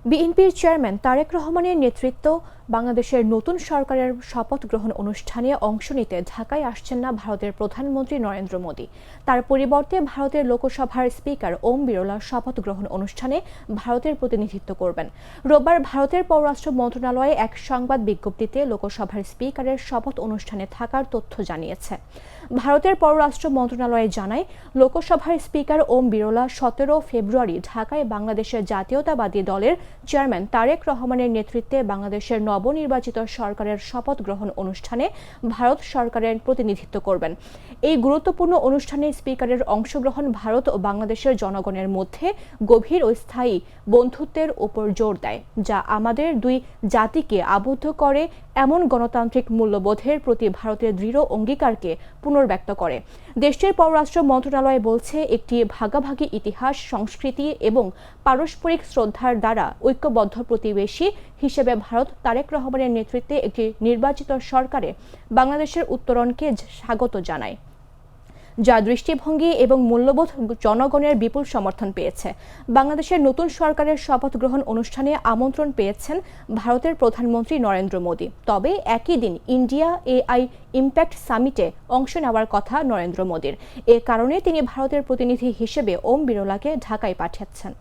বিএনপির চেয়ারম্যান তারেক রহমানের নেতৃত্ব বাংলাদেশের নতুন সরকারের শপথ গ্রহণ অনুষ্ঠানে অংশ নিতে ঢাকায় আসছেন না ভারতের প্রধানমন্ত্রী নরেন্দ্র মোদি। তার পরিবর্তে ভারতের লোকসভার স্পিকার ওম বিরলা শপথ গ্রহণ অনুষ্ঠানে ভারতের প্রতিনিধিত্ব করবেন। রোববার ভারতের পররাষ্ট্র মন্ত্রণালয়ে এক সংবাদ বিজ্ঞপ্তিতে লোকসভার স্পিকারের শপথ অনুষ্ঠানে থাকার তথ্য জানিয়েছে। ভারতের পররাষ্ট্র মন্ত্রণালয় জানায়, লোকসভার স্পিকার ওম বিরলা 17 ফেব্রুয়ারি ঢাকায় বাংলাদেশের জাতীয়তাবাদী দলের চেয়ারম্যান তারেক রহমানের নেতৃত্বে বাংলাদেশের নবনির্বাচিত সরকারের শপথ গ্রহণ অনুষ্ঠানে ভারত সরকারের প্রতিনিধিত্ব করবেন। এই গুরুত্বপূর্ণ অনুষ্ঠানে স্পিকারের অংশগ্রহণ ভারত ও বাংলাদেশের জনগণের মধ্যে গভীর ও স্থায়ী বন্ধুত্বের উপর জোর দেয়, যা আমাদের দুই জাতিকে আবদ্ধ করে এমন গণতান্ত্রিক মূল্যবোধের প্রতি ভারতের দৃঢ় অঙ্গীকারকে পুনর্ব্যক্ত করে। দেশটির পররাষ্ট্র মন্ত্রণালয় বলছে, একটি ভাগাভাগি ইতিহাস, সংস্কৃতি এবং পারস্পরিক শ্রদ্ধার দ্বারা ঐক্যবদ্ধ প্রতিবেশী হিসেবে ভারত তারেক রহমানের নেতৃত্বে একটি নির্বাচিত সরকারে বাংলাদেশের উত্তরণকে স্বাগত জানায়, যা দৃষ্টিভঙ্গি এবং মূল্যবোধ জনগণের বিপুল সমর্থন পেয়েছে। বাংলাদেশের নতুন সরকারের শপথ গ্রহণ অনুষ্ঠানে আমন্ত্রণ পেয়েছেন ভারতের প্রধানমন্ত্রী নরেন্দ্র মোদি। তবে একই দিন ইন্ডিয়া এআই ইম্প্যাক্ট সামিটে অংশ নেওয়ার কথা নরেন্দ্র মোদির। এ কারণে তিনি ভারতের প্রতিনিধি হিসেবে ওম বিরলাকে ঢাকায় পাঠাচ্ছেন।